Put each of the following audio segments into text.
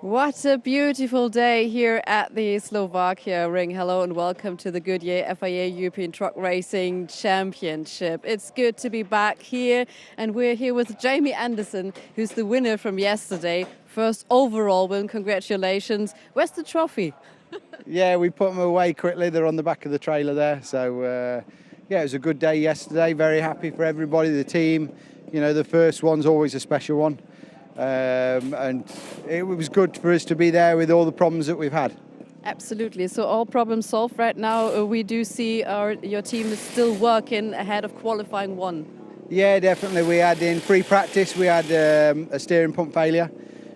What a beautiful day here at the Slovakia ring. Hello and welcome to the Goodyear FIA European Truck Racing Championship. It's good to be back here, and we're here with Jamie Anderson, who's the winner from yesterday. First overall win, congratulations. Where's the trophy? Yeah, we put them away quickly. They're on the back of the trailer there. So, yeah, it was a good day yesterday. Very happy for everybody, the team. You know, the first one's always a special one. And it was good for us to be there with all the problems that we've had. Absolutely. So all problems solved right now. We do see your team is still working ahead of qualifying one. Yeah, definitely. We had in pre-practice, we had a steering pump failure.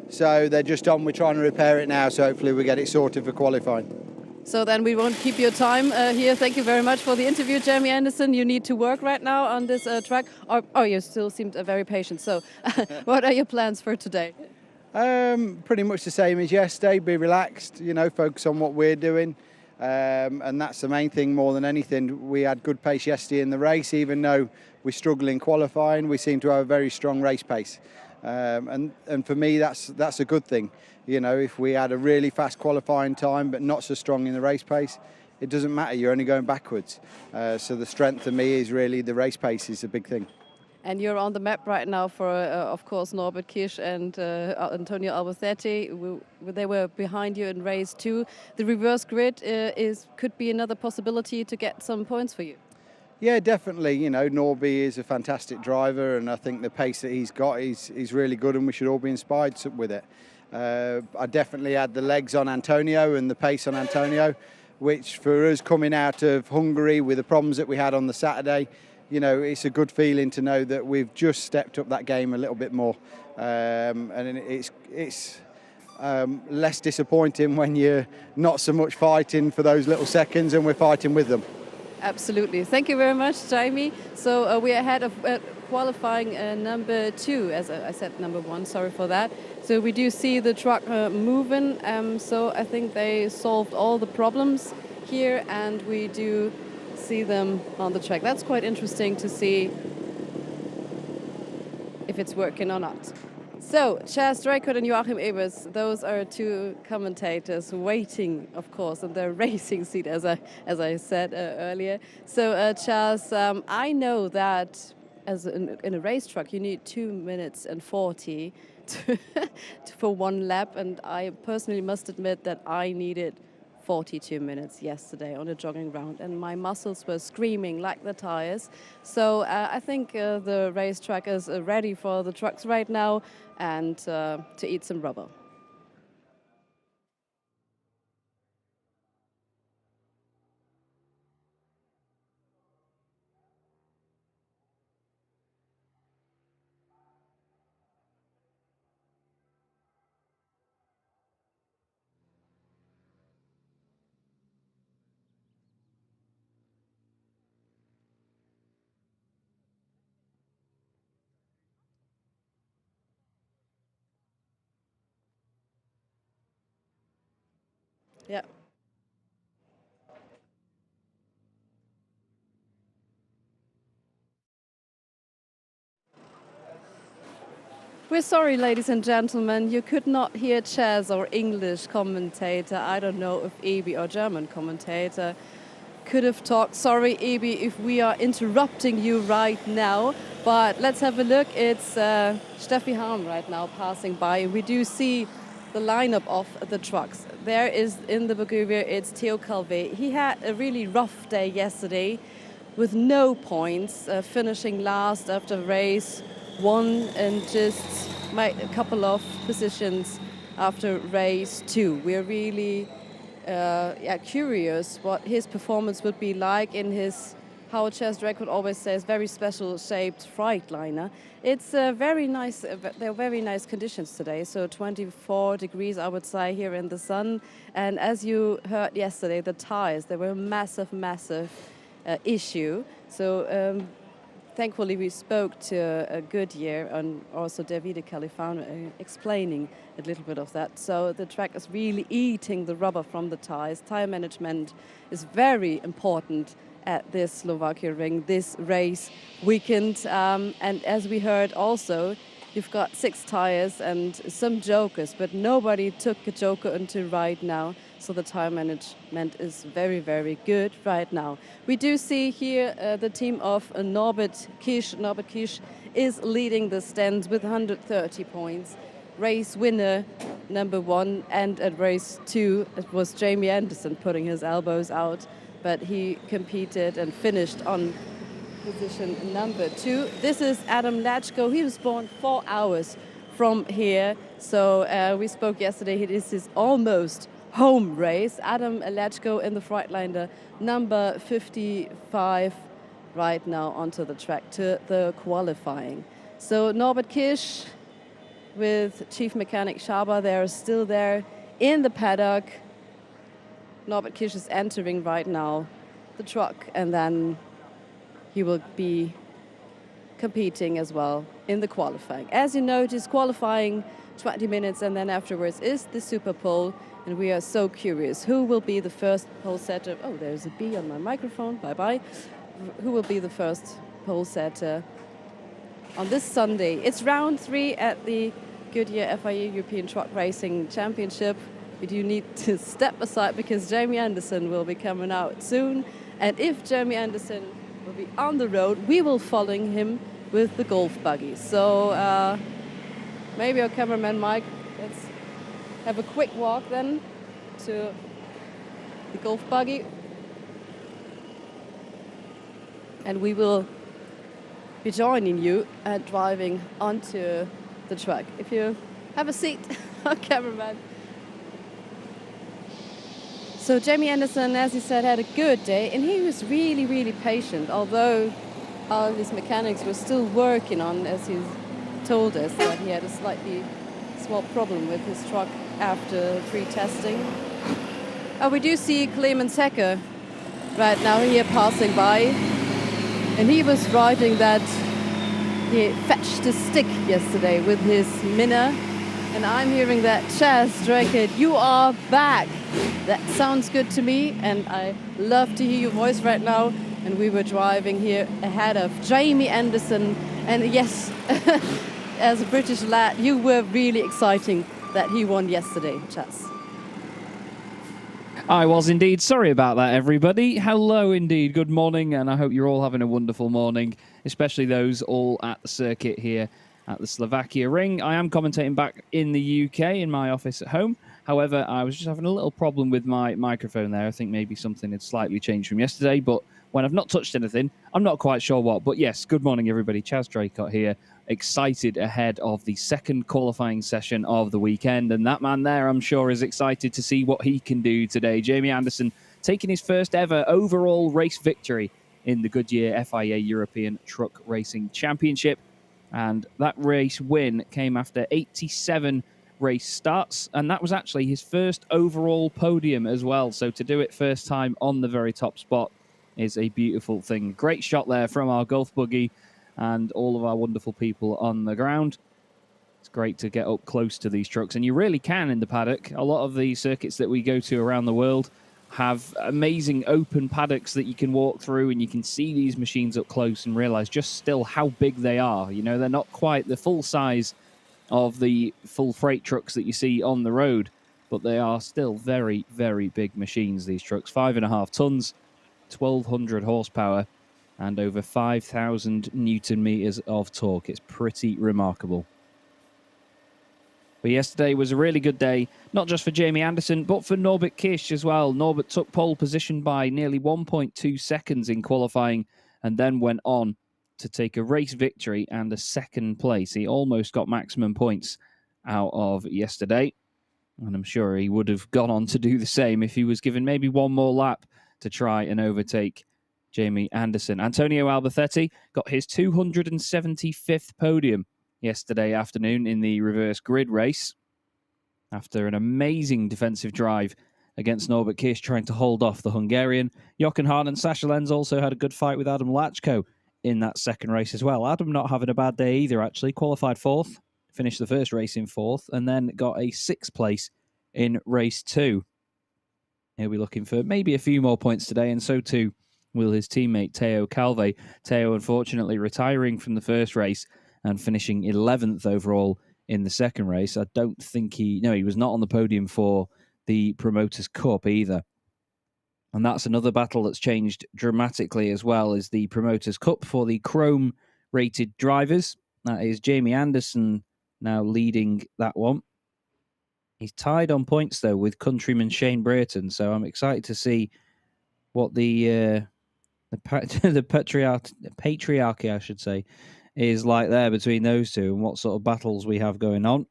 So they're just on. We're trying to repair it now. So hopefully we get it sorted for qualifying. So then we won't keep your time here. Thank you very much for the interview, Jamie Anderson. You need to work right now on this track. Oh, you still seemed very patient. So what are your plans for today? Pretty much the same as yesterday. Be relaxed, you know, focus on what we're doing. And that's the main thing more than anything. We had good pace yesterday in the race. Even though we struggled in qualifying, we seem to have a very strong race pace. And for me, that's a good thing. You know, if we had a really fast qualifying time but not so strong in the race pace, it doesn't matter. You're only going backwards. So the strength for me is really the race pace is a big thing. And you're on the map right now for, of course, Norbert Kisch and Antonio Albacete. They were behind you in race 2. The reverse grid could be another possibility to get some points for you. Yeah, definitely. You know, Norby is a fantastic driver, and I think the pace that he's got is really good, and we should all be inspired with it. I definitely had the legs on Antonio and the pace on Antonio, which for us coming out of Hungary with the problems that we had on the Saturday, you know, it's a good feeling to know that we've just stepped up that game a little bit more. And it's less disappointing when you're not so much fighting for those little seconds and we're fighting with them. Absolutely. Thank you very much, Jamie. So we're ahead of qualifying number 2, as I said number 1, sorry for that. So we do see the truck moving, so I think they solved all the problems here, and we do see them on the track. That's quite interesting to see if it's working or not. So, Chaz Draycott and Joachim Ebers, those are two commentators waiting, of course, in their racing seat, as I said earlier. So, Chaz, I know that in a race truck you need 2 minutes and 40 for one lap, and I personally must admit that I needed 42 minutes yesterday on a jogging round, and my muscles were screaming like the tires. So I think the racetrack is ready for the trucks right now and to eat some rubber. Yeah. We're sorry, ladies and gentlemen, you could not hear Chaz or English commentator. I don't know if Ebi or German commentator could have talked. Sorry, Ebi, if we are interrupting you right now, but let's have a look. It's Steffi Harm right now passing by. We do see the lineup of the trucks. There is in the Bulgaria, it's Theo Calvé. He had a really rough day yesterday with no points, finishing last after race 1 and just a couple of positions after race 2. We're really curious what his performance would be like in his, how Chaz Draycott always says, very special shaped Freightliner. It's very nice. They're very nice conditions today. So 24 degrees, I would say, here in the sun. And as you heard yesterday, the tires, they were a massive issue. So thankfully, we spoke to Goodyear and also Davide Califano explaining a little bit of that. So the track is really eating the rubber from the tires. Tire management is very important at this Slovakia ring, this race weekend. And as we heard also, You've got 6 tires and some jokers, but nobody took a joker into right now. So the tire management is very, very good right now. We do see here the team of Norbert Kisch. Norbert Kisch is leading the stands with 130 points. Race winner number 1, and at race 2 it was Jamie Anderson putting his elbows out, but he competed and finished on position number 2. This is Adam Lachko. He was born 4 hours from here. So we spoke yesterday. It is his almost home race. Adam Lachko in the Freightliner number 55 right now onto the track to the qualifying. So Norbert Kisch with Chief Mechanic Schaber, they're still there in the paddock. Norbert Kisch is entering right now the truck, and then he will be competing as well in the qualifying. As you notice, qualifying 20 minutes, and then afterwards is the Super Pole. And we are so curious, who will be the first pole setter? Oh, there's a bee on my microphone, bye-bye. Who will be the first pole setter on this Sunday? It's round 3 at the Goodyear FIA European Truck Racing Championship. We do need to step aside because Jamie Anderson will be coming out soon. And if Jamie Anderson will be on the road, we will follow him with the golf buggy. So maybe our cameraman Mike, let's have a quick walk then to the golf buggy. And we will be joining you and driving onto the track. If you have a seat, our cameraman. So Jamie Anderson, as he said, had a good day, and he was really, really patient, although all his mechanics were still working on, as he told us, that he had a slightly small problem with his truck after pre-testing. Oh, we do see Clemens Hecker right now here passing by, and he was writing that he fetched a stick yesterday with his Minna. And I'm hearing that, Chaz Drankett, you are back. That sounds good to me, and I love to hear your voice right now. And we were driving here ahead of Jamie Anderson. And yes, as a British lad, you were really exciting that he won yesterday, Chaz. I was indeed. Sorry about that, everybody. Hello indeed. Good morning, and I hope you're all having a wonderful morning, especially those all at the circuit here at the Slovakia ring. I am commentating back in the UK in my office at home. However, I was just having a little problem with my microphone there. I think maybe something had slightly changed from yesterday, but when I've not touched anything, I'm not quite sure what. But yes, good morning, everybody. Chaz Draycott here, excited ahead of the second qualifying session of the weekend. And that man there, I'm sure, is excited to see what he can do today. Jamie Anderson taking his first ever overall race victory in the Goodyear FIA European Truck Racing Championship. And that race win came after 87 race starts, and that was actually his first overall podium as well. So to do it first time on the very top spot is a beautiful thing. Great shot there from our golf buggy and all of our wonderful people on the ground. It's great to get up close to these trucks, and you really can in the paddock. A lot of the circuits that we go to around the world have amazing open paddocks that you can walk through, and you can see these machines up close and realize just still how big they are. You know, they're not quite the full size of the full freight trucks that you see on the road, but they are still very, very big machines, these trucks. 5.5 tons, 1,200 horsepower, and over 5,000 Newton meters of torque. It's pretty remarkable. But yesterday was a really good day, not just for Jamie Anderson, but for Norbert Kisch as well. Norbert took pole position by nearly 1.2 seconds in qualifying and then went on to take a race victory and a second place. He almost got maximum points out of yesterday, and I'm sure he would have gone on to do the same if he was given maybe one more lap to try and overtake Jamie Anderson. Antonio Albacete got his 275th podium yesterday afternoon in the reverse grid race after an amazing defensive drive against Norbert Kisch trying to hold off the Hungarian. Jochen Hahn and Sasha Lenz also had a good fight with Adam Lachko in that second race as well. Adam not having a bad day either, actually. Qualified fourth, finished the first race in fourth, and then got a sixth place in race 2. He'll be looking for maybe a few more points today, and so too will his teammate Teo Calve. Teo, unfortunately, retiring from the first race and finishing 11th overall in the second race. I don't think he was not on the podium for the Promoters' Cup either. And that's another battle that's changed dramatically as well, is the Promoters' Cup for the Chrome-rated drivers. That is Jamie Anderson now leading that one. He's tied on points, though, with countryman Shane Brayton, so I'm excited to see what the patriarchy, I should say, is like there between those two and what sort of battles we have going on.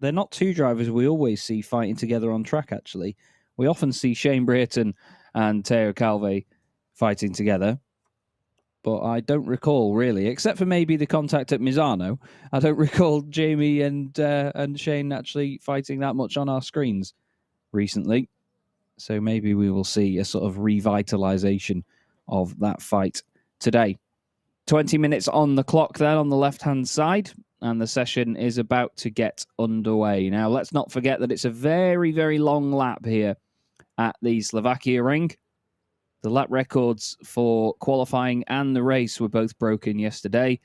They're not two drivers we always see fighting together on track, actually. We often see Shane Brayton and Teo Calve fighting together, but I don't recall, really, except for maybe the contact at Misano, I don't recall Jamie and Shane actually fighting that much on our screens recently. So maybe we will see a sort of revitalization of that fight today. 20 minutes on the clock then on the left-hand side, and the session is about to get underway. Now, let's not forget that it's a very, very long lap here at the Slovakia ring. The lap records for qualifying and the race were both broken yesterday,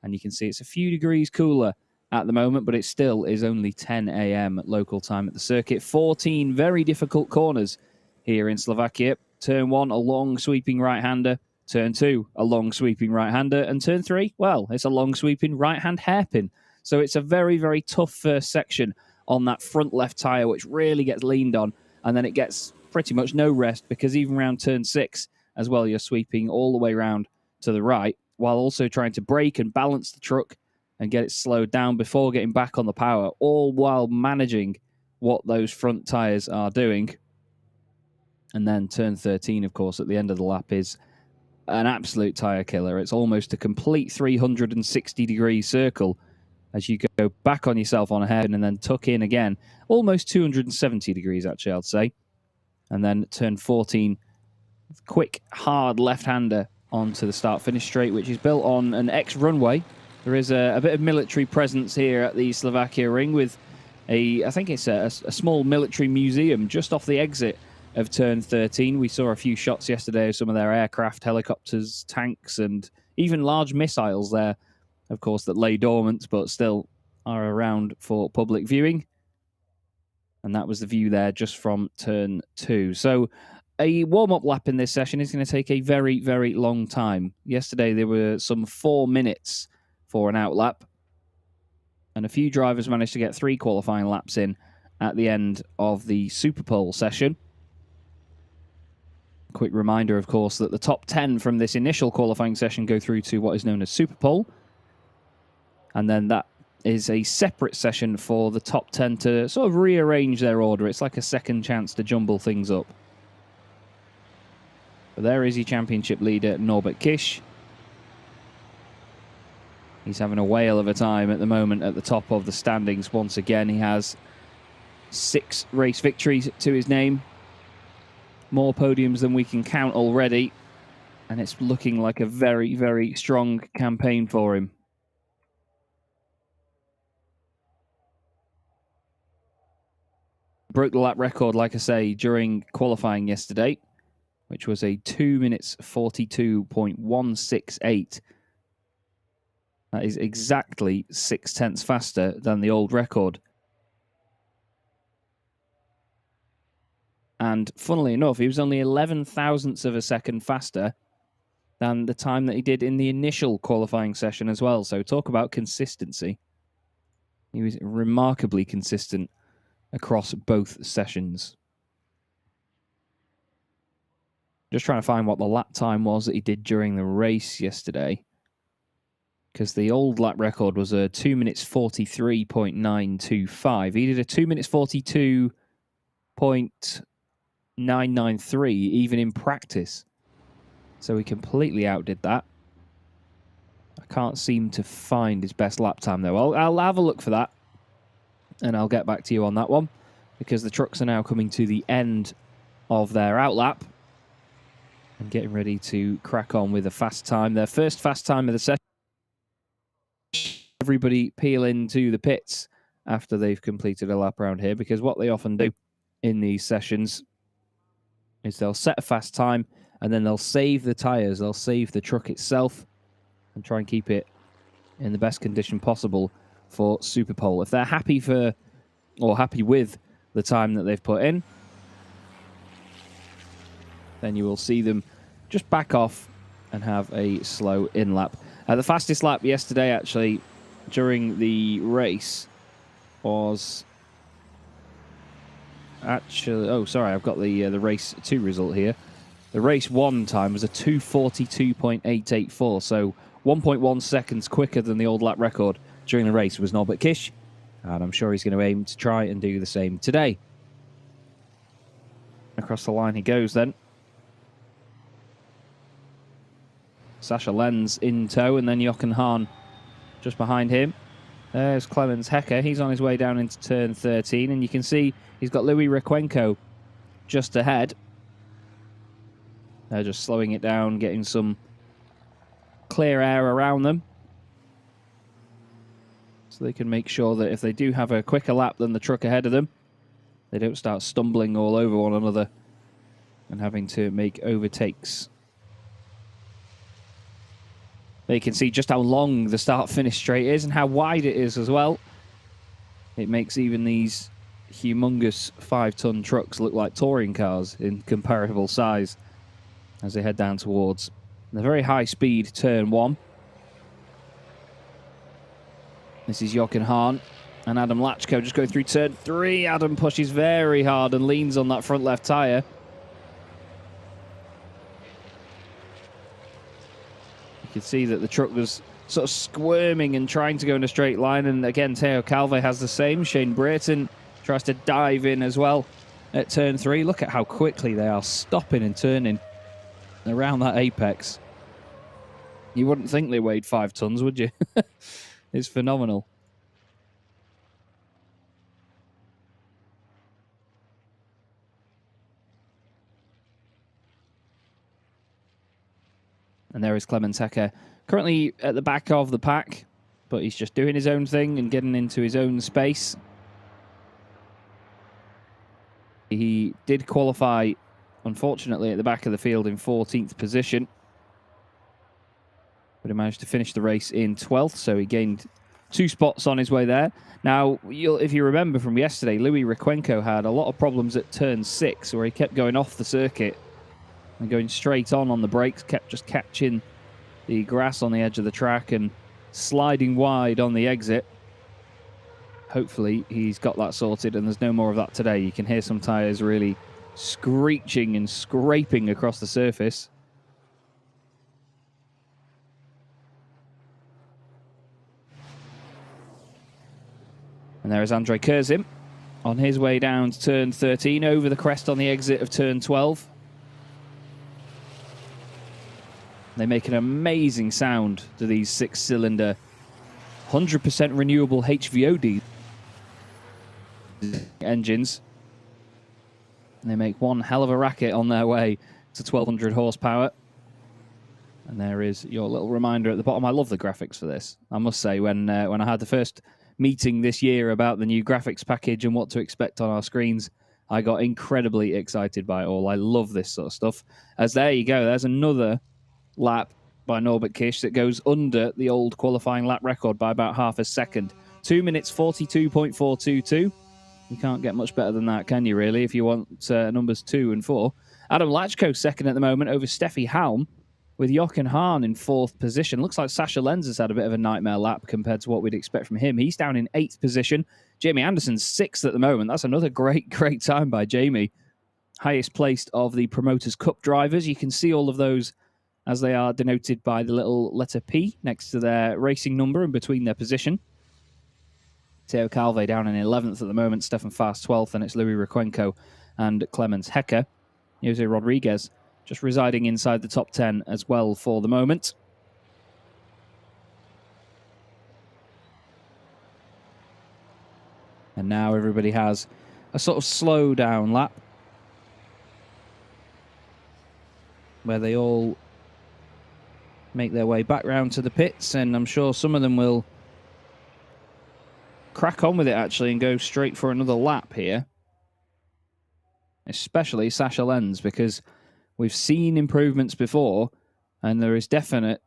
and you can see it's a few degrees cooler at the moment, but it still is only 10 a.m. local time at the circuit. 14 very difficult corners here in Slovakia. Turn 1, a long sweeping right-hander. Turn 2, a long sweeping right-hander. And turn 3, well, it's a long sweeping right-hand hairpin. So it's a very, very tough first section on that front left tyre, which really gets leaned on. And then it gets pretty much no rest, because even around turn 6 as well, you're sweeping all the way around to the right, while also trying to brake and balance the truck and get it slowed down before getting back on the power, all while managing what those front tyres are doing. And then turn 13, of course, at the end of the lap is an absolute tyre killer. It's almost a complete 360-degree circle as you go back on yourself on a hairpin and then tuck in again. Almost 270 degrees, actually, I'd say. And then turn 14, quick, hard left-hander onto the start-finish straight, which is built on an ex-runway. There is a bit of military presence here at the Slovakia ring with I think it's a small military museum just off the exit of turn 13. We saw a few shots yesterday of some of their aircraft, helicopters, tanks, and even large missiles there, of course, that lay dormant but still are around for public viewing. And that was the view there just from turn 2. So a warm-up lap in this session is going to take a very, very long time. Yesterday there were some 4 minutes for an out lap, and a few drivers managed to get 3 qualifying laps in at the end of the Super Pole session. Quick reminder, of course, that the top 10 from this initial qualifying session go through to what is known as Super Pole. And then that is a separate session for the top 10 to sort of rearrange their order. It's like a second chance to jumble things up. But there is your championship leader, Norbert Kish. He's having a whale of a time at the moment at the top of the standings. Once again, he has 6 race victories to his name. More podiums than we can count already. And it's looking like a very, very strong campaign for him. Broke the lap record, like I say, during qualifying yesterday, which was a 2 minutes 42.168. That is exactly 0.6 faster than the old record. And funnily enough, he was only 11 thousandths of a second faster than the time that he did in the initial qualifying session as well. So talk about consistency. He was remarkably consistent across both sessions. Just trying to find what the lap time was that he did during the race yesterday, because the old lap record was a 2 minutes 43.925. He did a 2 minutes 42.993 even in practice. So he completely outdid that. I can't seem to find his best lap time, though. I'll have a look for that, and I'll get back to you on that one, because the trucks are now coming to the end of their out lap and getting ready to crack on with a fast time. Their first fast time of the session. Everybody peel into the pits after they've completed a lap around here, because what they often do in these sessions is they'll set a fast time and then they'll save the tyres, they'll save the truck itself and try and keep it in the best condition possible for Superpole. If they're happy with the time that they've put in, then you will see them just back off and have a slow in-lap. The fastest lap yesterday, actually, during the race was... Actually, oh, sorry, I've got the race 2 result here. The race 1 time was a 2:42.884, so 1.1 seconds quicker than the old lap record during the race was Norbert Kish, and I'm sure he's going to aim to try and do the same today. Across the line he goes then. Sasha Lenz in tow, and then Jochen Hahn just behind him. There's Clemens Hecker. He's on his way down into turn 13, and you can see he's got Louis Requenco just ahead. They're just slowing it down, getting some clear air around them, so they can make sure that if they do have a quicker lap than the truck ahead of them, they don't start stumbling all over one another and having to make overtakes. They can see just how long the start-finish straight is and how wide it is as well. It makes even these humongous 5-ton trucks look like touring cars in comparable size as they head down towards the very high-speed turn 1. This is Jochen Hahn and Adam Lachko just going through turn 3. Adam pushes very hard and leans on that front left tyre. You can see that the truck was sort of squirming and trying to go in a straight line. And again, Teo Calve has the same. Shane Brayton tries to dive in as well at turn 3. Look at how quickly they are stopping and turning around that apex. You wouldn't think they weighed 5 tons, would you? It's phenomenal. And there is Clemens Hecker, currently at the back of the pack, but he's just doing his own thing and getting into his own space. He did qualify, unfortunately, at the back of the field in 14th position, but he managed to finish the race in 12th, so he gained 2 spots on his way there. Now, if you remember from yesterday, Louis Requenco had a lot of problems at turn 6, where he kept going off the circuit and going straight on the brakes, kept just catching the grass on the edge of the track and sliding wide on the exit. Hopefully he's got that sorted and there's no more of that today. You can hear some tyres really screeching and scraping across the surface. And there is Andrei Kurzim on his way down to turn 13, over the crest on the exit of turn 12. They make an amazing sound to these 6-cylinder, 100% renewable HVO engines. And they make one hell of a racket on their way to 1,200 horsepower. And there is your little reminder at the bottom. I love the graphics for this. I must say, when I had the first meeting this year about the new graphics package and what to expect on our screens, I got incredibly excited by it all. I love this sort of stuff. As there you go, there's another lap by Norbert Kish that goes under the old qualifying lap record by about half a second. 2 minutes 42.422. You can't get much better than that, can you, really, if you want numbers 2 and 4. Adam Lachko second at the moment over Steffi Halm, with Jochen Hahn in 4th position. Looks like Sasha Lenz has had a bit of a nightmare lap compared to what we'd expect from him. He's down in 8th position. Jamie Anderson's 6th at the moment. That's another great time by Jamie. Highest placed of the Promoters Cup drivers. You can see all of those as they are denoted by the little letter P next to their racing number and between their position. Teo Calve down in 11th at the moment, Stefan Fast 12th, and it's Louis Requenco and Clemens Hecker. Jose Rodriguez just residing inside the top 10 as well for the moment. And now everybody has a sort of slow down lap where they all make their way back round to the pits, and I'm sure some of them will crack on with it actually and go straight for another lap here. Especially Sasha Lenz, because we've seen improvements before and there is definite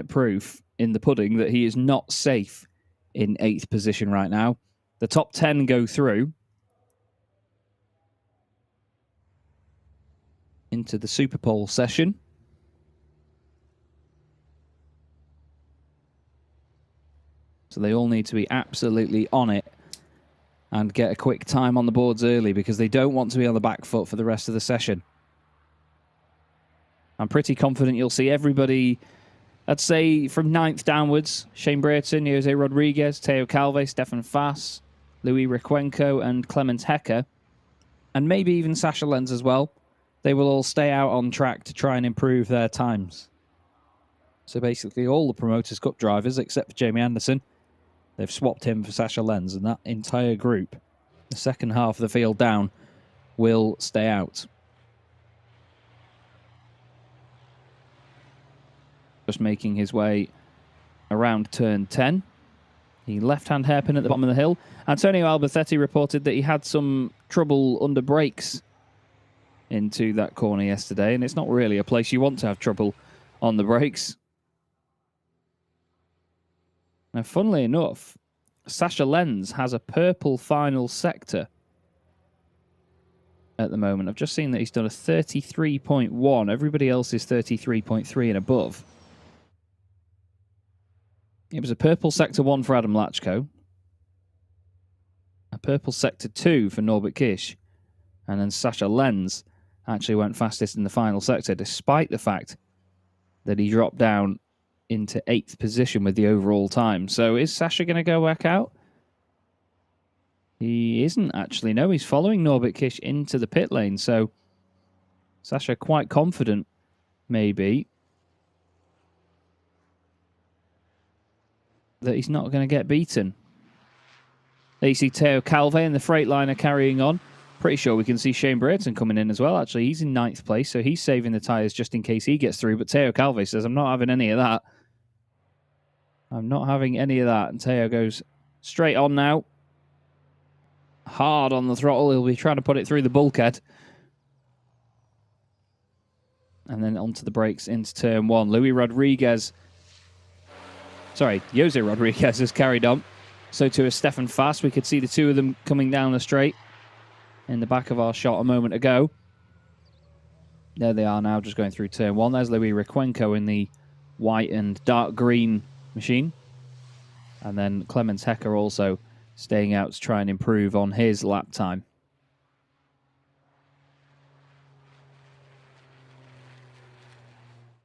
proof in the pudding that he is not safe in 8th position right now. The top 10 go through into the Super Pole session. So they all need to be absolutely on it and get a quick time on the boards early because they don't want to be on the back foot for the rest of the session. I'm pretty confident you'll see everybody, I'd say from 9th downwards, Shane Brayton, Jose Rodriguez, Teo Calve, Stefan Fass, Louis Requenco and Clemens Hecker, and maybe even Sasha Lenz as well. They will all stay out on track to try and improve their times. So basically all the Promoters Cup drivers, except for Jamie Anderson, they've swapped him for Sasha Lenz, and that entire group, the second half of the field down, will stay out. Just making his way around turn 10. The left-hand hairpin at the bottom of the hill. Antonio Alberthetti reported that he had some trouble under brakes into that corner yesterday, and it's not really a place you want to have trouble on the brakes. Now, funnily enough, Sasha Lenz has a purple final sector at the moment. I've just seen that he's done a 33.1. Everybody else is 33.3 and above. It was a purple sector 1 for Adam Lachko, a purple sector 2 for Norbert Kish, and then Sasha Lenz actually went fastest in the final sector, despite the fact that he dropped down into 8th position with the overall time. So is Sasha going to go back out? He isn't actually. No, he's following Norbert Kish into the pit lane. So Sasha quite confident, maybe, that he's not going to get beaten. There you see Teo Calve and the Freightliner carrying on. Pretty sure we can see Shane Brayton coming in as well. Actually, he's in 9th place, so he's saving the tyres just in case he gets through. But Teo Calve says, I'm not having any of that. I'm not having any of that. And Teo goes straight on now. Hard on the throttle. He'll be trying to put it through the bulkhead. And then onto the brakes into turn 1. Jose Rodriguez has carried on. So too is Stefan Fass. We could see the two of them coming down the straight in the back of our shot a moment ago. There they are now, just going through turn 1. There's Louis Requenco in the white and dark green machine. And then Clemens Hecker also staying out to try and improve on his lap time.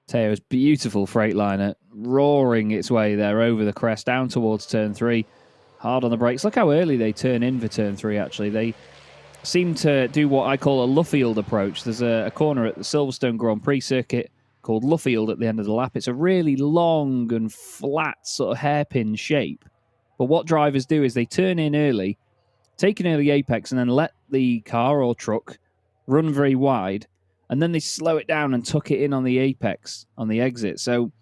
Teo's beautiful Freightliner roaring its way there over the crest down towards turn 3. Hard on the brakes. Look how early they turn in for turn 3, actually. They seem to do what I call a Luffield approach. There's a corner at the Silverstone Grand Prix circuit called Luffield at the end of the lap. It's a really long and flat sort of hairpin shape. But what drivers do is they turn in early, take an early apex, and then let the car or truck run very wide, and then they slow it down and tuck it in on the apex, on the exit. So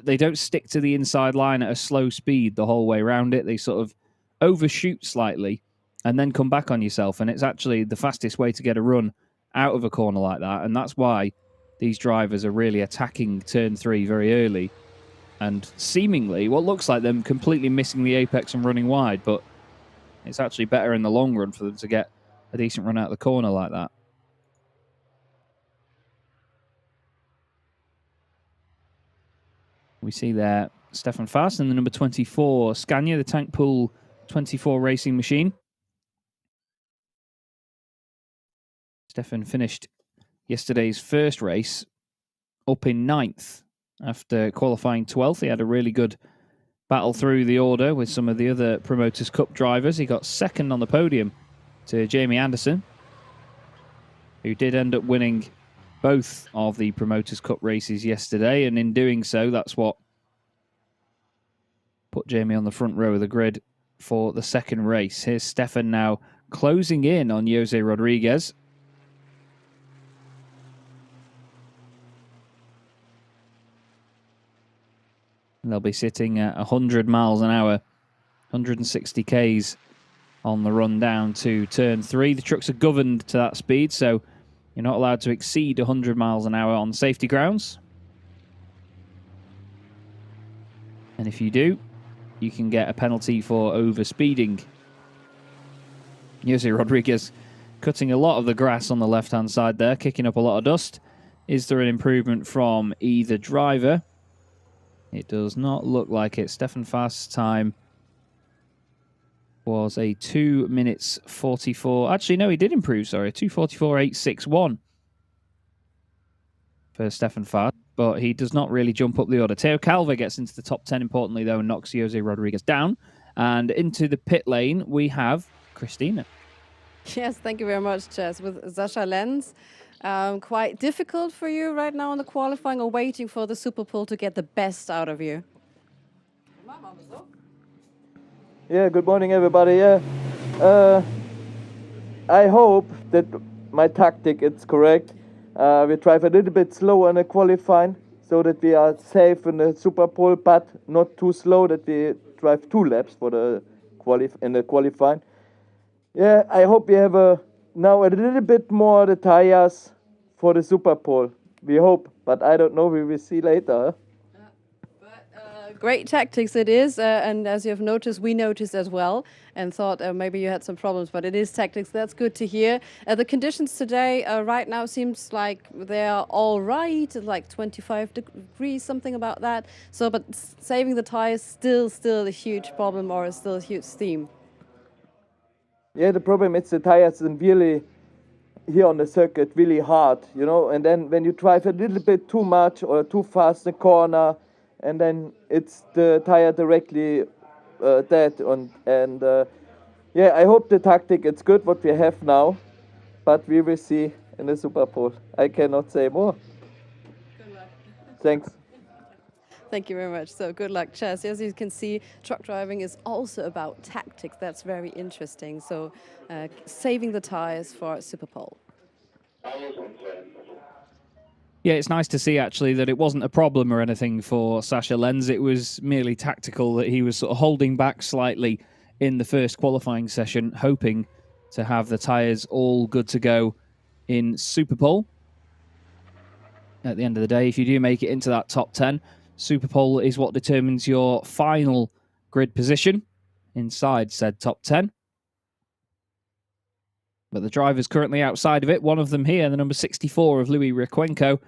they don't stick to the inside line at a slow speed the whole way around it. They sort of overshoot slightly and then come back on yourself. And it's actually the fastest way to get a run out of a corner like that. And that's why these drivers are really attacking turn 3 very early. And seemingly, what looks like them completely missing the apex and running wide. But it's actually better in the long run for them to get a decent run out of the corner like that. We see there Stefan Fass and the number 24 Scania, the Tank Pool 24 racing machine. Stefan finished yesterday's first race up in 9th after qualifying 12th. He had a really good battle through the order with some of the other Promoters Cup drivers. He got second on the podium to Jamie Anderson, who did end up winning both of the Promoters Cup races yesterday, and in doing so, that's what put Jamie on the front row of the grid for the second race. Here's Stefan now closing in on Jose Rodriguez. And they'll be sitting at 100 miles an hour, 160 Ks on the run down to turn 3. The trucks are governed to that speed, so you're not allowed to exceed 100 miles an hour on safety grounds. And if you do, you can get a penalty for overspeeding. Jose Rodriguez cutting a lot of the grass on the left-hand side there, kicking up a lot of dust. Is there an improvement from either driver? It does not look like it. Stefan Fast's time was a 2 minutes 44. Actually, no, he did improve, sorry. 2:44.861 for Stefan Fast, but he does not really jump up the order. Teo Calva gets into the top 10, importantly, though, and knocks Jose Rodriguez down. And into the pit lane, we have Christina. Yes, thank you very much, Jess. With Sasha Lenz, quite difficult for you right now in the qualifying, or waiting for the Super Pole to get the best out of you? Yeah, good morning, everybody. Yeah, I hope that my tactic is correct. We drive a little bit slower in the qualifying so that we are safe in the Super Pole, but not too slow that we drive 2 laps for the qualifying. Yeah, I hope we have now a little bit more the tires for the Super Pole. We hope, but I don't know. We will see later. Great tactics it is, and as you have noticed, we noticed as well, and thought maybe you had some problems, but it is tactics. That's good to hear. The conditions today right now seems like they are all right, like 25 degrees, something about that. So, but saving the tires still a huge problem, or still a huge theme. Yeah, the problem is the tires are really here on the circuit really hard, you know, and then when you drive a little bit too much or too fast in the corner, and then it's the tire directly dead. And yeah, I hope the tactic is good what we have now, but we will see in the Super Pole. I cannot say more. Good luck. Thanks. Thank you very much. So good luck, Chess. As you can see, truck driving is also about tactics. That's very interesting. So saving the tires for Super Pole. Yeah, it's nice to see, actually, that it wasn't a problem or anything for Sasha Lenz. It was merely tactical, that he was sort of holding back slightly in the first qualifying session, hoping to have the tyres all good to go in Super Pole. At the end of the day, if you do make it into that top 10, Super Pole is what determines your final grid position inside said top 10. But the driver's currently outside of it. One of them here, the number 64 of Louis Requenco,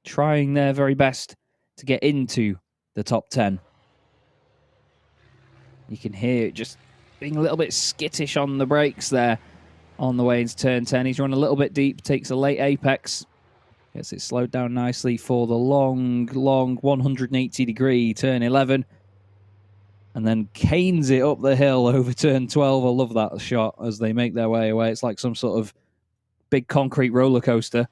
trying their very best to get into the top 10. You can hear it just being a little bit skittish on the brakes there on the way into turn 10. He's run a little bit deep, takes a late apex, gets it slowed down nicely for the long 180-degree turn 11, and then canes it up the hill over turn 12. I love that shot as they make their way away. It's like some sort of big concrete roller coaster.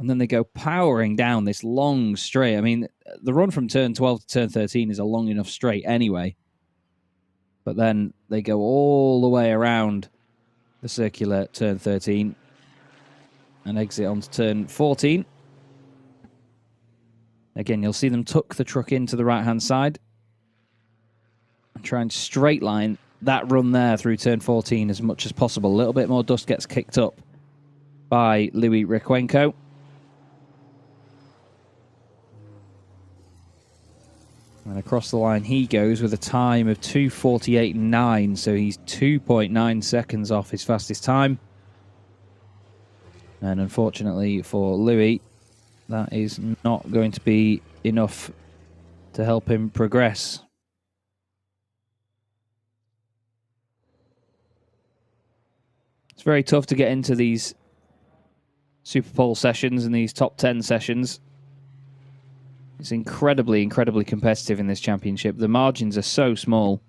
And then they go powering down this long straight. I mean, the run from turn 12 to turn 13 is a long enough straight anyway. But then they go all the way around the circular turn 13 and exit onto turn 14. Again, you'll see them tuck the truck into the right-hand side and try and straight line that run there through turn 14 as much as possible. A little bit more dust gets kicked up by Louis Requenco. And across the line he goes with a time of 2:48.9, so he's 2.9 seconds off his fastest time. And unfortunately for Louis, that is not going to be enough to help him progress. It's very tough to get into these Super Pole sessions and these top 10 sessions. It's incredibly competitive in this championship. The margins are so small.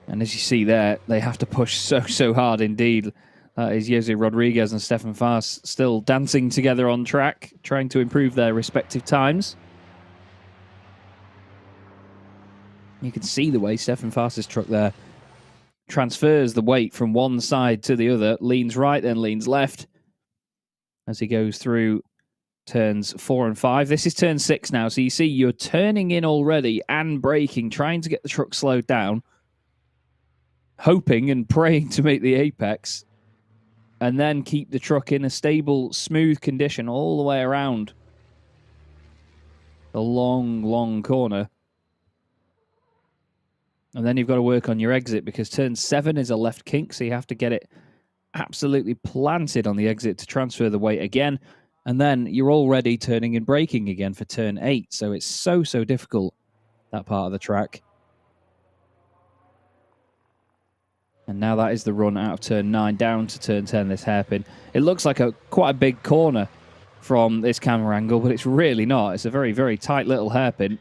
And as you see there, they have to push so hard indeed. That is Jose Rodriguez and Stefan Fast still dancing together on track, trying to improve their respective times. You can see the way Stefan Fast's truck there transfers the weight from one side to the other, leans right, then leans left as he goes through turns 4 and 5. This is turn 6 now, so you see you're turning in already and braking, trying to get the truck slowed down, hoping and praying to make the apex, and then keep the truck in a stable, smooth condition all the way around. the long, long corner. And then you've got to work on your exit because turn 7 is a left kink, so you have to get it absolutely planted on the exit to transfer the weight again. And then you're already turning and braking again for turn 8. So it's so difficult, that part of the track. And now that is the run out of turn 9 down to turn 10, this hairpin. It looks like quite a big corner from this camera angle, but it's really not. It's a very, very tight little hairpin.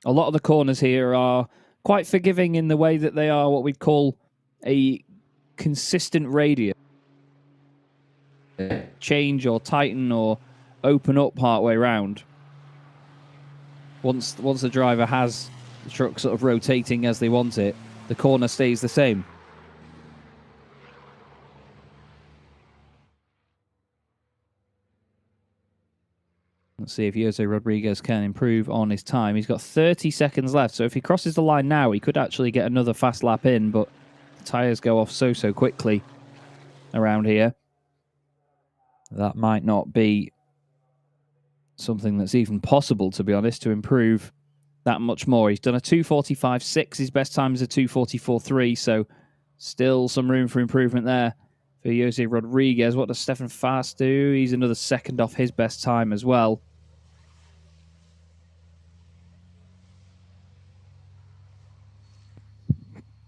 A lot of the corners here are quite forgiving in the way that they are what we'd call a consistent radius. Change or tighten or open up part way round. Once the driver has the truck sort of rotating as they want it, the corner stays the same. Let's see if Jose Rodriguez can improve on his time. He's got 30 seconds left, so if he crosses the line now, he could actually get another fast lap in, but the tyres go off so quickly around here. That might not be something that's even possible, to be honest, to improve that much more. He's done a 2:45.6. His best time is a 2:44.3, so still some room for improvement there for Jose Rodriguez. What does Stefan Fast do? He's another second off his best time as well.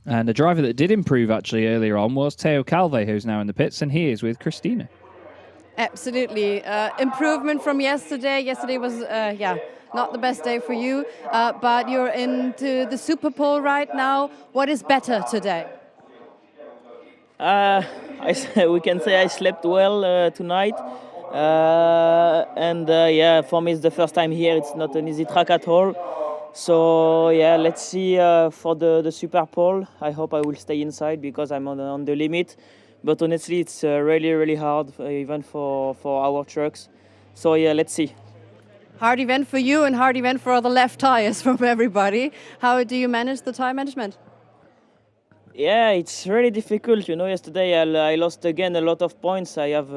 And a driver that did improve actually earlier on was Teo Calve, who's now in the pits, and he is with Christina. Absolutely. Improvement from yesterday. Yesterday was, not the best day for you, but you're into the Super Bowl right now. What is better today? We can say I slept well tonight. For me it's the first time here. It's not an easy track at all. So yeah, let's see for the Super Bowl. I hope I will stay inside because I'm on the limit. But honestly, it's really hard, even for our trucks. So yeah, let's see. Hard event for you and hard event for all the left tires from everybody. How do you manage the tire management? Yeah, it's really difficult. Yesterday I lost again a lot of points. I have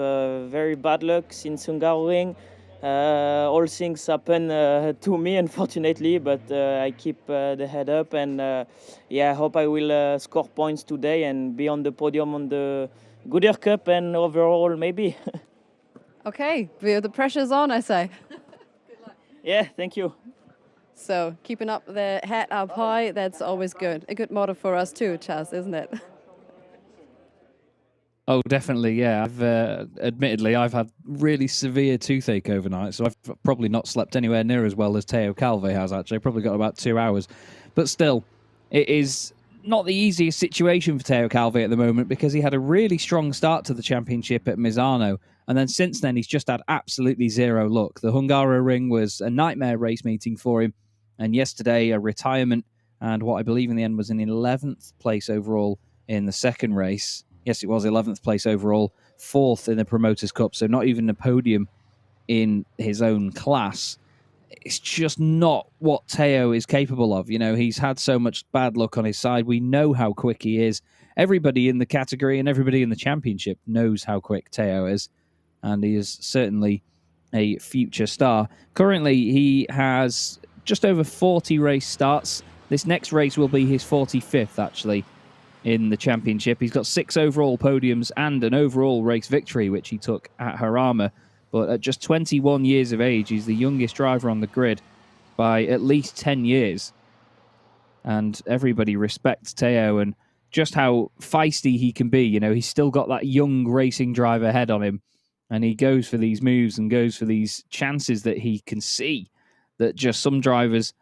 very bad luck since Hungaroring. All things happen to me, unfortunately, but I keep the head up and I hope I will score points today and be on the podium on the Goodyear Cup and overall maybe. Okay, the pressure's on, I say. Good luck. Yeah, thank you. So keeping up the head up high, that's always good. A good motto for us too, Chaz, isn't it? Oh, definitely, yeah. Admittedly, I've had really severe toothache overnight, so I've probably not slept anywhere near as well as Teo Calve has, actually. Probably got about 2 hours. But still, it is not the easiest situation for Teo Calve at the moment because he had a really strong start to the championship at Misano, and then since then he's just had absolutely zero luck. The Hungaroring was a nightmare race meeting for him, and yesterday a retirement, and what I believe in the end was an 11th place overall in the second race. Yes, it was 11th place overall, 4th in the Promoters' Cup, so not even a podium in his own class. It's just not what Teo is capable of. He's had so much bad luck on his side. We know how quick he is. Everybody in the category and everybody in the championship knows how quick Teo is, and he is certainly a future star. Currently, he has just over 40 race starts. This next race will be his 45th, actually, in the championship. He's got 6 overall podiums and an overall race victory, which he took at Harama. But at just 21 years of age, he's the youngest driver on the grid by at least 10 years. And everybody respects Teo and just how feisty he can be. He's still got that young racing driver head on him. And he goes for these moves and goes for these chances that he can see that just some drivers,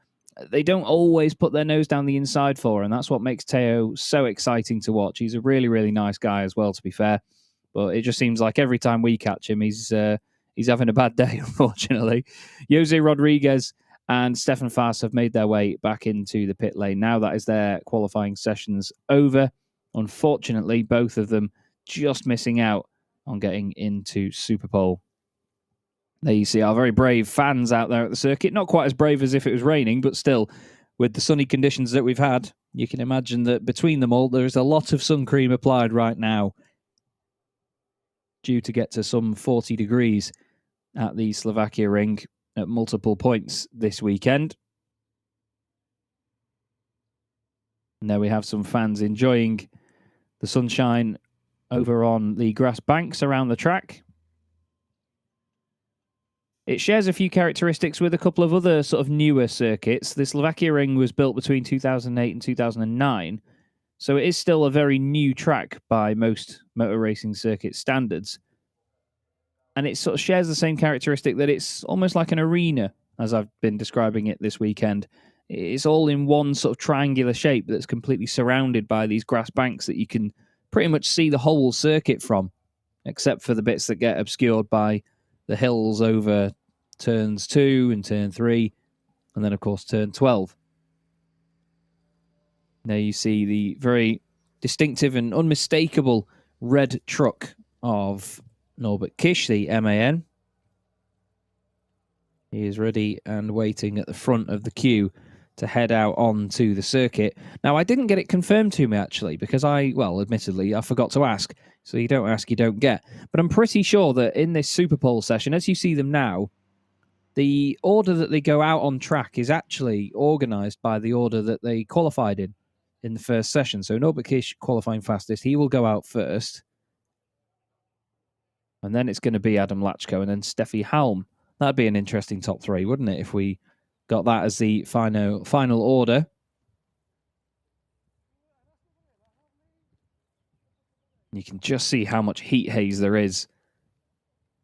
they don't always put their nose down the inside for, and that's what makes Teo so exciting to watch. He's a really nice guy as well, to be fair, but it just seems like every time we catch him, he's having a bad day, unfortunately. Jose Rodriguez and Stefan Fast have made their way back into the pit lane. Now that is their qualifying sessions over. Unfortunately, both of them just missing out on getting into Super Bowl. There you see our very brave fans out there at the circuit. Not quite as brave as if it was raining, but still, with the sunny conditions that we've had, you can imagine that between them all, there is a lot of sun cream applied right now, due to get to some 40 degrees at the Slovakia ring at multiple points this weekend. And there we have some fans enjoying the sunshine over on the grass banks around the track. It shares a few characteristics with a couple of other sort of newer circuits. The Slovakia ring was built between 2008 and 2009, so it is still a very new track by most motor racing circuit standards. And it sort of shares the same characteristic that it's almost like an arena, as I've been describing it this weekend. It's all in one sort of triangular shape that's completely surrounded by these grass banks that you can pretty much see the whole circuit from, except for the bits that get obscured by the hills over turns 2 and turn 3, and then, of course, turn 12. There you see the very distinctive and unmistakable red truck of Norbert Kish, the MAN. He is ready and waiting at the front of the queue to head out onto the circuit. Now, I didn't get it confirmed to me, actually, because admittedly, I forgot to ask. So you don't ask, you don't get. But I'm pretty sure that in this Super Pole session, as you see them now, the order that they go out on track is actually organised by the order that they qualified in the first session. So Norbert Kish qualifying fastest, he will go out first. And then it's going to be Adam Lachko and then Steffi Halm. That'd be an interesting top 3, wouldn't it, if we got that as the final order. You can just see how much heat haze there is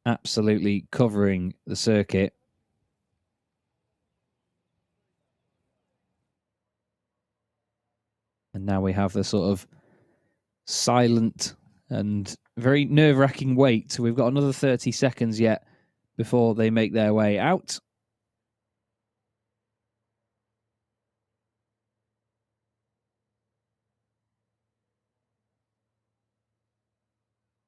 absolutely covering the circuit. And now we have the sort of silent and very nerve-wracking wait. So we've got another 30 seconds yet before they make their way out.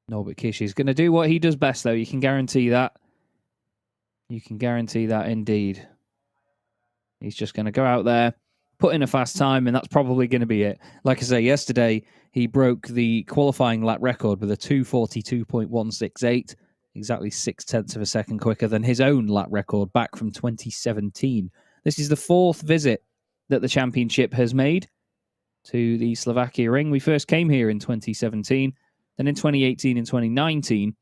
Norbert Kish is going to do what he does best, though. You can guarantee that. You can guarantee that indeed. He's just going to go out there, put in a fast time, and that's probably going to be it. Like I say, yesterday he broke the qualifying lap record with a 2:42.168, exactly 0.6 of a second quicker than his own lap record back from 2017. This is the 4th visit that the championship has made to the Slovakia ring. We first came here in 2017, then in 2018 and 2019,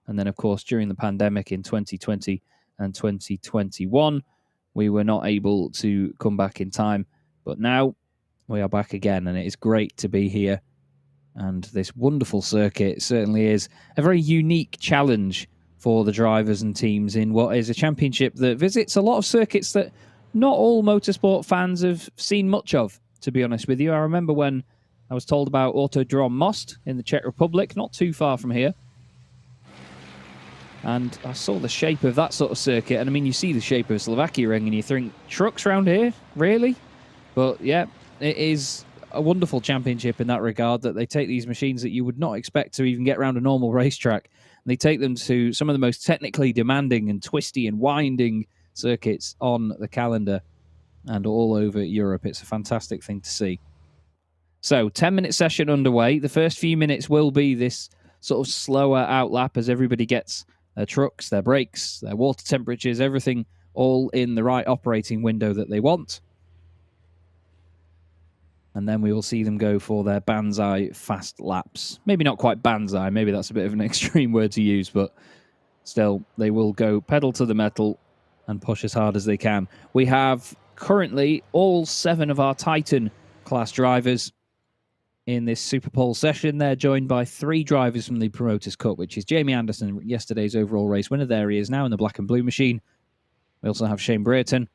and then, of course, during the pandemic in 2020 and 2021, we were not able to come back in time. But now we are back again, and it is great to be here. And this wonderful circuit certainly is a very unique challenge for the drivers and teams in what is a championship that visits a lot of circuits that not all motorsport fans have seen much of, to be honest with you. I remember when I was told about Autodrom Most in the Czech Republic, not too far from here. And I saw the shape of that sort of circuit. And I mean, you see the shape of Slovakia ring and you think, trucks around here? Really? But yeah, it is a wonderful championship in that regard, that they take these machines that you would not expect to even get around a normal racetrack, and they take them to some of the most technically demanding and twisty and winding circuits on the calendar and all over Europe. It's a fantastic thing to see. So, 10-minute session underway. The first few minutes will be this sort of slower outlap as everybody gets their trucks, their brakes, their water temperatures, everything all in the right operating window that they want. And then we will see them go for their banzai fast laps. Maybe not quite banzai, maybe that's a bit of an extreme word to use, but still, they will go pedal to the metal and push as hard as they can. We have currently all 7 of our Titan class drivers in this Super Pole session. They're joined by 3 drivers from the Promoters Cup, which is Jamie Anderson, yesterday's overall race winner. There he is now in the black and blue machine. We also have Shane Brereton,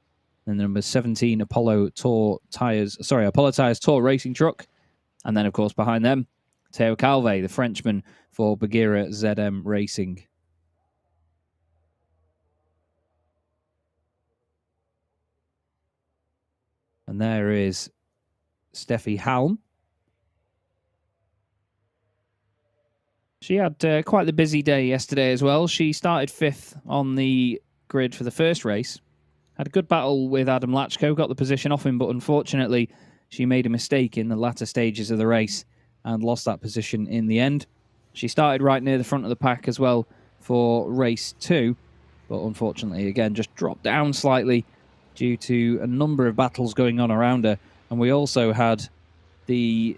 and the number 17 Apollo Tires Tour racing truck. And then, of course, behind them, Theo Calve, the Frenchman for Bagheera ZM Racing. And there is Steffi Halm. She had quite the busy day yesterday as well. She started 5th on the grid for the first race. Had a good battle with Adam Lachko, got the position off him, but unfortunately she made a mistake in the latter stages of the race and lost that position in the end. She started right near the front of the pack as well for race 2, but unfortunately, again, just dropped down slightly due to a number of battles going on around her. And we also had the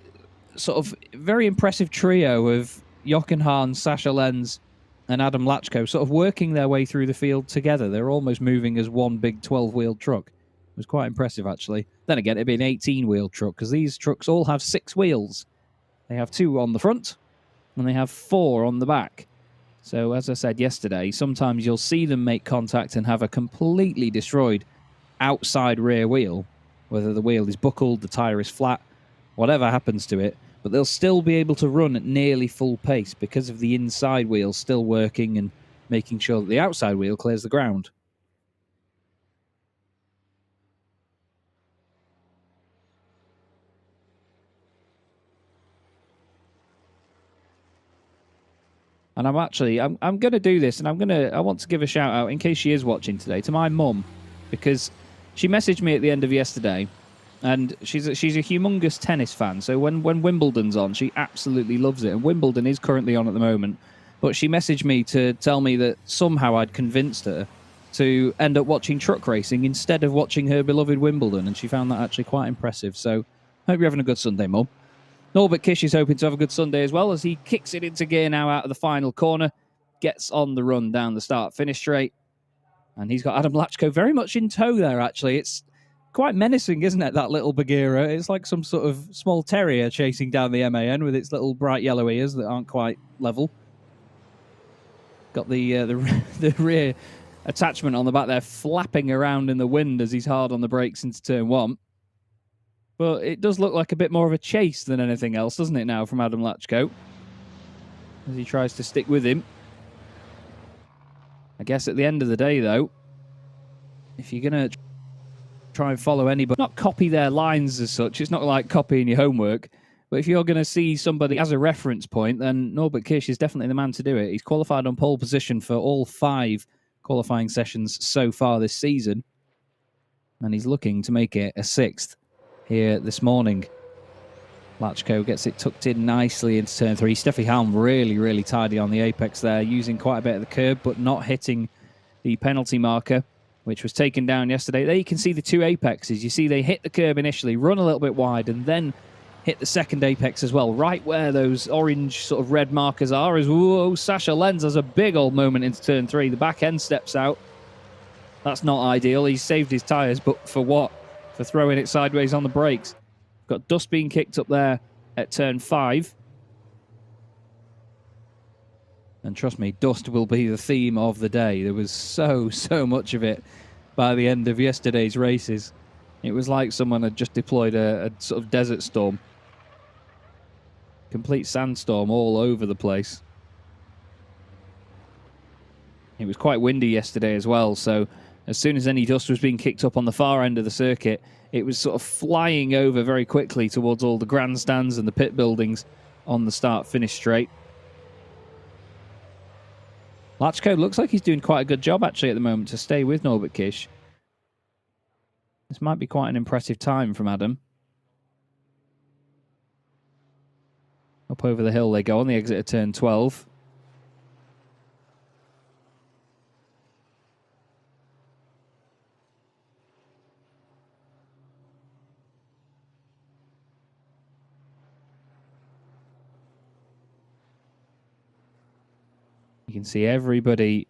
sort of very impressive trio of Jochen Hahn, Sasha Lenz, and Adam Lachko sort of working their way through the field together. They're almost moving as one big 12-wheeled truck. It was quite impressive, actually. Then again, it'd be an 18-wheeled truck, because these trucks all have 6 wheels. They have 2 on the front, and they have 4 on the back. So, as I said yesterday, sometimes you'll see them make contact and have a completely destroyed outside rear wheel, whether the wheel is buckled, the tyre is flat, whatever happens to it, but they'll still be able to run at nearly full pace because of the inside wheel still working and making sure that the outside wheel clears the ground. And I'm going to do this, and I want to give a shout out, in case she is watching today, to my mum, because she messaged me at the end of yesterday, and she's a humongous tennis fan. So when Wimbledon's on, she absolutely loves it. And Wimbledon is currently on at the moment. But she messaged me to tell me that somehow I'd convinced her to end up watching truck racing instead of watching her beloved Wimbledon. And she found that actually quite impressive. So hope you're having a good Sunday, Mum. Norbert Kish is hoping to have a good Sunday as well, as he kicks it into gear now out of the final corner, gets on the run down the start-finish straight. And he's got Adam Lachko very much in tow there, actually. It's quite menacing, isn't it, that little Bagheera? It's like some sort of small terrier chasing down the MAN with its little bright yellow ears that aren't quite level. Got the rear attachment on the back there flapping around in the wind as he's hard on the brakes into turn 1. But it does look like a bit more of a chase than anything else, doesn't it, now, from Adam Lachko, as he tries to stick with him. I guess at the end of the day, though, if you're going to try and follow anybody, not copy their lines as such, it's not like copying your homework, but if you're going to see somebody as a reference point, then Norbert Kish is definitely the man to do it. He's qualified on pole position for all 5 qualifying sessions so far this season, and he's looking to make it a 6th here this morning. Lachko gets it tucked in nicely into turn 3. Steffi Halm really, really tidy on the apex there, using quite a bit of the curb, but not hitting the penalty marker, which was taken down yesterday. There you can see the 2 apexes. You see they hit the curb initially, run a little bit wide, and then hit the second apex as well, right where those orange sort of red markers are. As whoa, Sasha Lenz has a big old moment into turn 3. The back end steps out. That's not ideal. He's saved his tyres, but for what? For throwing it sideways on the brakes. Got dust being kicked up there at turn 5. And trust me, dust will be the theme of the day. There was so much of it by the end of yesterday's races. It was like someone had just deployed a sort of desert storm. Complete sandstorm all over the place. It was quite windy yesterday as well, so as soon as any dust was being kicked up on the far end of the circuit, it was sort of flying over very quickly towards all the grandstands and the pit buildings on the start-finish straight. Lachko looks like he's doing quite a good job, actually, at the moment to stay with Norbert Kish. This might be quite an impressive time from Adam. Up over the hill they go on the exit of turn 12. You can see everybody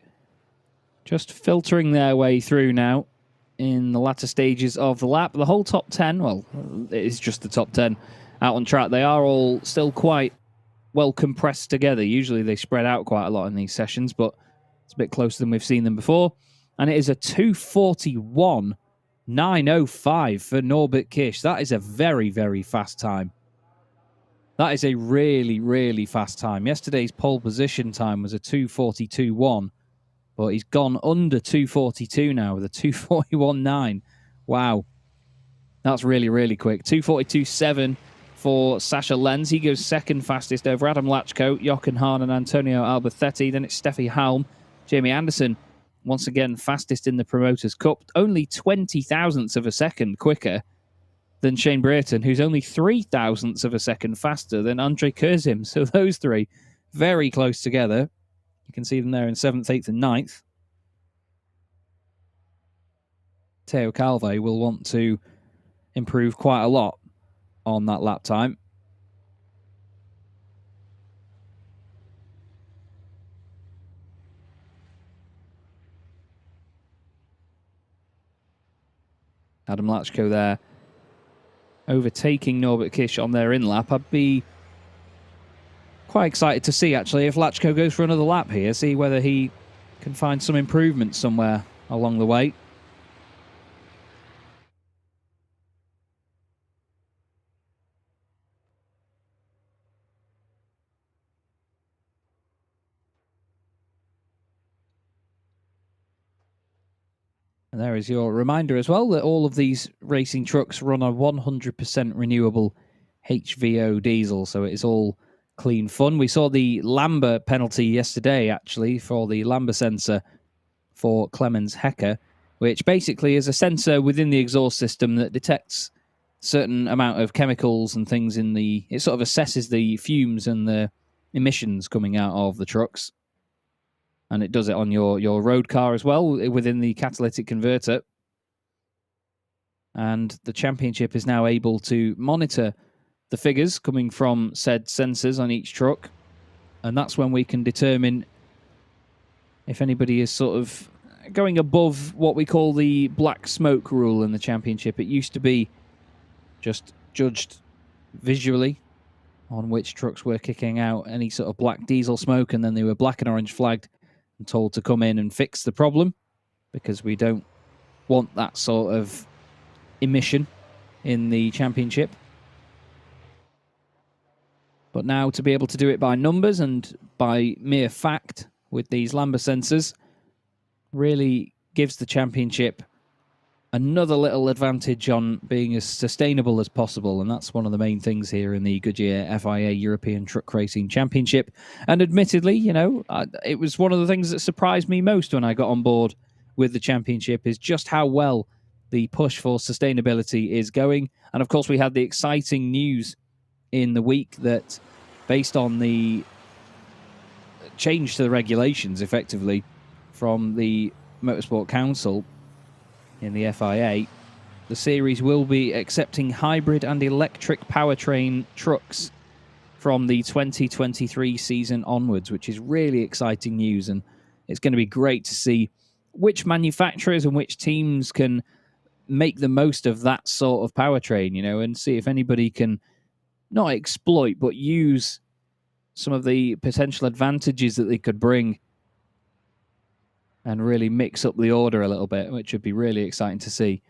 just filtering their way through now in the latter stages of the lap. The whole top 10, well, it is just the top 10 out on track. They are all still quite well compressed together. Usually they spread out quite a lot in these sessions, but it's a bit closer than we've seen them before. And it is a 2:41.905 for Norbert Kish. That is a very, very fast time. That is a really, really fast time. Yesterday's pole position time was a 2:42.1, but he's gone under 2:42 now with a 2:41.9. Wow. That's really, really quick. 2:42.7 for Sasha Lenz. He goes second fastest over Adam Lachko, Jochen Hahn and Antonio Alberthetti. Then it's Steffi Halm. Jamie Anderson, once again, fastest in the Promoters' Cup. Only 20 thousandths of a second quicker than Shane Brereton, who's only 3 thousandths of a second faster than Andre Kurzim. So those three very close together. You can see them there in 7th, 8th and 9th. Teo Calve will want to improve quite a lot on that lap time. Adam Lachko there overtaking Norbert Kish on their in-lap. I'd be quite excited to see, actually, if Lachko goes for another lap here, see whether he can find some improvement somewhere along the way. And there is your reminder as well that all of these racing trucks run on 100% renewable HVO diesel, so it's all clean fun. We saw the Lambda penalty yesterday, actually, for the Lambda sensor for Clemens Hecker, which basically is a sensor within the exhaust system that detects certain amount of chemicals and things in the... It sort of assesses the fumes and the emissions coming out of the trucks. And it does it on your road car as well, within the catalytic converter. And the championship is now able to monitor the figures coming from said sensors on each truck. And that's when we can determine if anybody is sort of going above what we call the black smoke rule in the championship. It used to be just judged visually on which trucks were kicking out any sort of black diesel smoke, and then they were black and orange flagged and told to come in and fix the problem, because we don't want that sort of emission in the championship. But now to be able to do it by numbers and by mere fact with these Lambda sensors really gives the championship another little advantage on being as sustainable as possible, and that's one of the main things here in the Goodyear FIA European Truck Racing Championship. And admittedly, you know, it was one of the things that surprised me most when I got on board with the championship, is just how well the push for sustainability is going. And of course, we had the exciting news in the week that, based on the change to the regulations, effectively, from the Motorsport Council in the FIA, the series will be accepting hybrid and electric powertrain trucks from the 2023 season onwards, which is really exciting news. And it's going to be great to see which manufacturers and which teams can make the most of that sort of powertrain, you know, and see if anybody can not exploit, but use some of the potential advantages that they could bring and really mix up the order a little bit, which would be really exciting to see.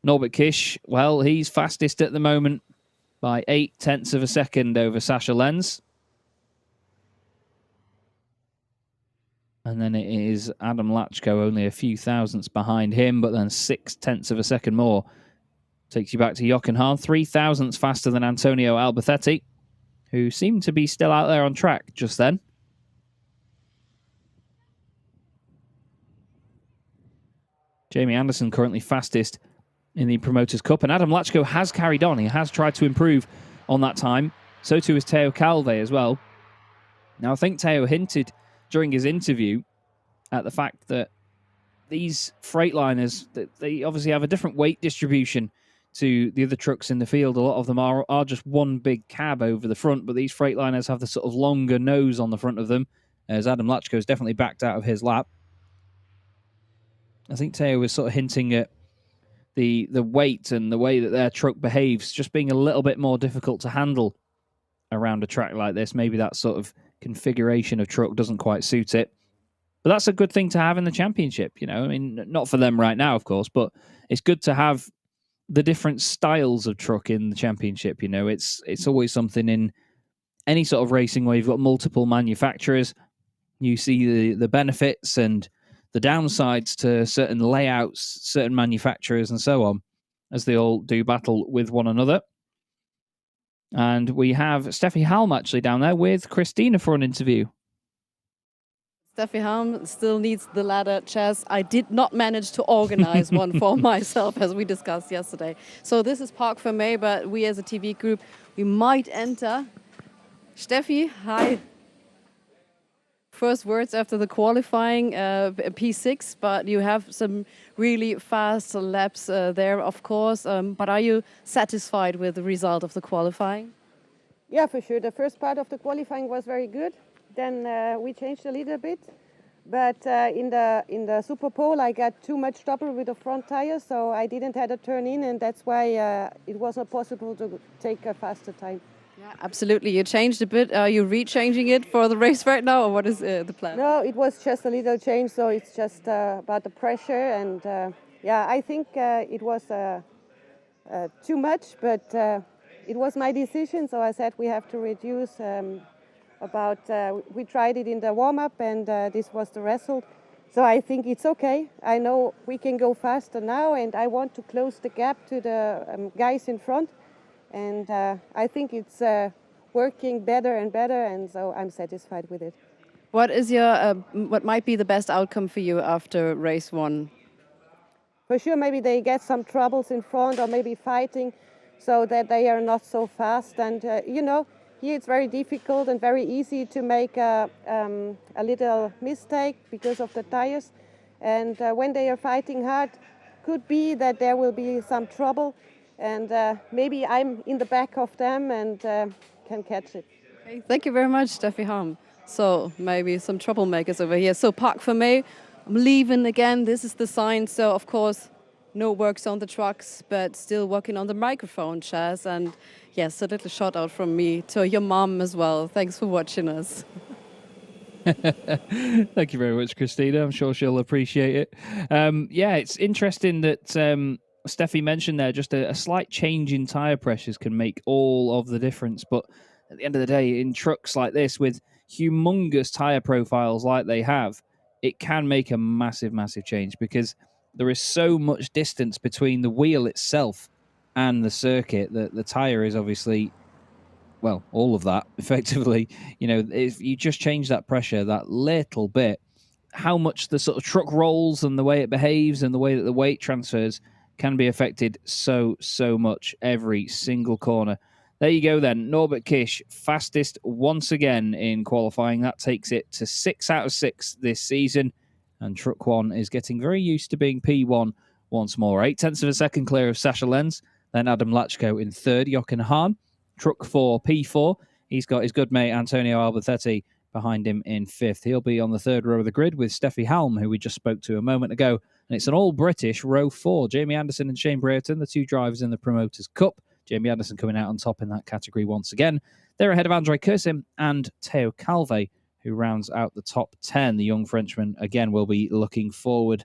Norbert Kish, well, he's fastest at the moment by 0.8 of a second over Sascha Lenz. And then it is Adam Lachko, only a few thousandths behind him, but then 0.6 of a second more. Takes you back to Jochen Hahn, 3 thousandths faster than Antonio Alberthetti, who seemed to be still out there on track just then. Jamie Anderson currently fastest in the Promoters' Cup, and Adam Lachko has carried on. He has tried to improve on that time. So too is Teo Calve as well. Now, I think Teo hinted during his interview at the fact that these Freightliners, they obviously have a different weight distribution to the other trucks in the field. A lot of them are just one big cab over the front, but these Freightliners have the sort of longer nose on the front of them, as Adam Lachko has definitely backed out of his lap. I think Teo was sort of hinting at the weight and the way that their truck behaves just being a little bit more difficult to handle around a track like this. Maybe that sort of configuration of truck doesn't quite suit it. But that's a good thing to have in the championship, you know. I mean, not for them right now, of course, but it's good to have the different styles of truck in the championship, you know. It's always something in any sort of racing where you've got multiple manufacturers. You see the benefits and the downsides to certain layouts, certain manufacturers, and so on, as they all do battle with one another. And we have Steffi Halm actually down there with Christina for an interview. Steffi Halm still needs the ladder chairs. I did not manage to organize one for myself, as we discussed yesterday. So this is Park Fermé, but we as a TV group, we might enter. Steffi, hi. first words after the qualifying, P6, but you have some really fast laps there, of course. But are you satisfied with the result of the qualifying? Yeah, for sure. The first part of the qualifying was very good. Then we changed a little bit. But in the Super Pole, I got too much trouble with the front tire, so I didn't have a turn in, and that's why it was not possible to take a faster time. Yeah, absolutely. You changed a bit. Are you re-changing it for the race right now, or what is the plan? No, it was just a little change, so it's just about the pressure, and yeah, I think it was too much, but it was my decision, so I said we have to reduce. We tried it in the warm-up, and this was the result. So I think it's okay. I know we can go faster now, and I want to close the gap to the guys in front. And I think it's working better and better, and so I'm satisfied with it. What is your what might be the best outcome for you after race 1? For sure, maybe they get some troubles in front, or maybe fighting, so that they are not so fast. And you know, here it's very difficult and very easy to make a little mistake because of the tires. And when they are fighting hard, could be that there will be some trouble. And maybe I'm in the back of them and can catch it. Okay, thank you very much, Steffi Harm. So maybe some troublemakers over here. So Park for me, I'm leaving again. This is the sign. So of course, no works on the trucks, but still working on the microphone, Chaz. And yes, a little shout out from me to your mom as well. Thanks for watching us. Thank you very much, Christina. I'm sure she'll appreciate it. Yeah, it's interesting that Steffi mentioned there just a slight change in tyre pressures can make all of the difference. But at the end of the day, in trucks like this with humongous tyre profiles like they have, it can make a massive, massive change because there is so much distance between the wheel itself and the circuit that the tyre is obviously, well, all of that effectively. You know, if you just change that pressure that little bit, how much the sort of truck rolls and the way it behaves and the way that the weight transfers can be affected so much every single corner. There you go then. Norbert Kish, fastest once again in qualifying. That takes it to 6 out of 6 this season. And Truck 1 is getting very used to being P1 once more. 0.8 of a second clear of Sasha Lenz. Then Adam Lachko in third. Jochen Hahn. Truck 4, P4. He's got his good mate Antonio Albertetti behind him in fifth. He'll be on the third row of the grid with Steffi Halm, who we just spoke to a moment ago. And it's an all-British row 4. Jamie Anderson and Shane Brereton, the two drivers in the Promoters' Cup. Jamie Anderson coming out on top in that category once again. They're ahead of Andre Kursim and Theo Calve, who rounds out the top 10. The young Frenchman, again, will be looking forward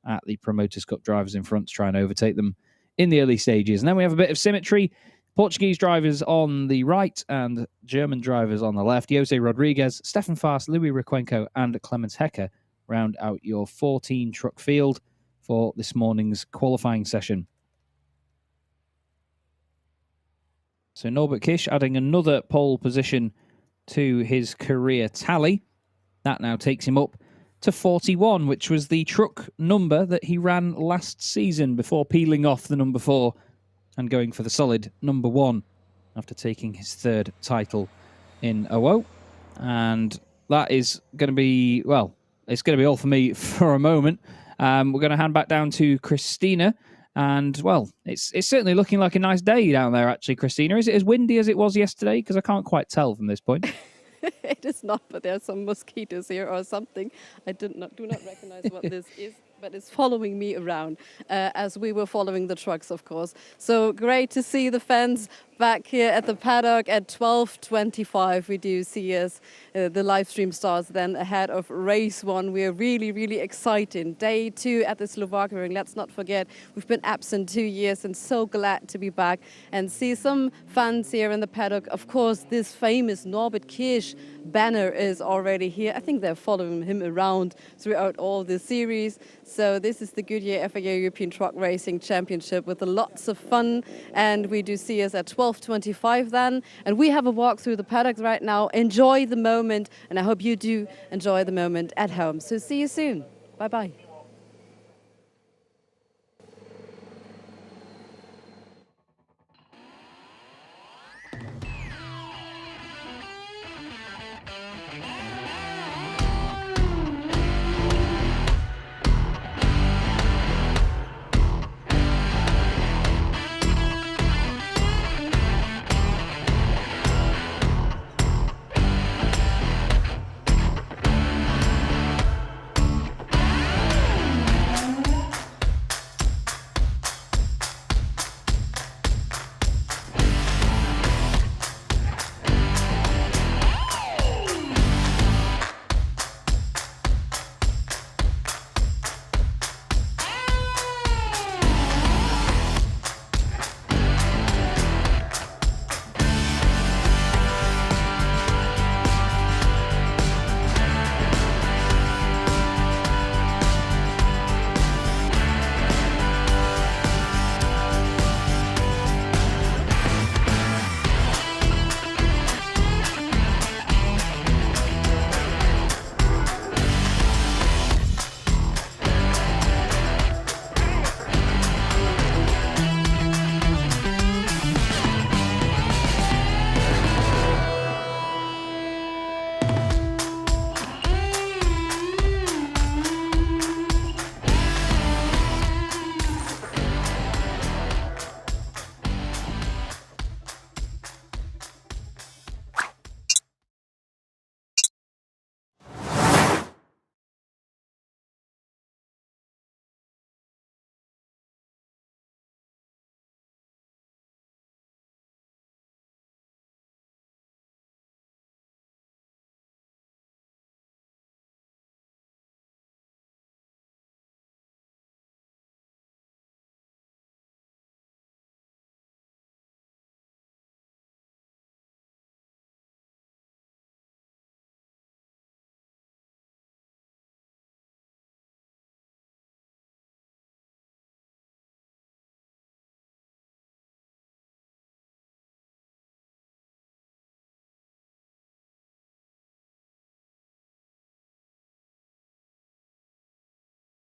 at the Promoters' Cup drivers in front to try and overtake them in the early stages. And then we have a bit of symmetry. Portuguese drivers on the right and German drivers on the left. Jose Rodriguez, Stefan Fast, Louis Requenco, and Clemens Hecker round out your 14 truck field for this morning's qualifying session. So Norbert Kish adding another pole position to his career tally. That now takes him up to 41, which was the truck number that he ran last season before peeling off the number 4 and going for the solid number 1 after taking his third title in a row. And that is going to be, well, it's going to be all for me for a moment. We're going to hand back down to Christina. And, well, it's certainly looking like a nice day down there, actually, Christina. Is it as windy as it was yesterday? Because I can't quite tell from this point. It is not, but there are some mosquitoes here or something. I do not recognize what this is, but it's following me around as we were following the trucks, of course. So great to see the fans back here at the paddock at 12:25. We do see us. The live stream starts then ahead of race 1. We are really, really excited. Day 2 at the Slovakia ring. Let's not forget, we've been absent 2 years and so glad to be back and see some fans here in the paddock. Of course, this famous Norbert Kish banner is already here. I think they're following him around throughout all the series. So this is the Goodyear FIA European Truck Racing Championship with lots of fun. And we do see us at 12:25 then. And we have a walk through the paddock right now. Enjoy the moment. And I hope you do enjoy the moment at home. So see you soon. Bye-bye.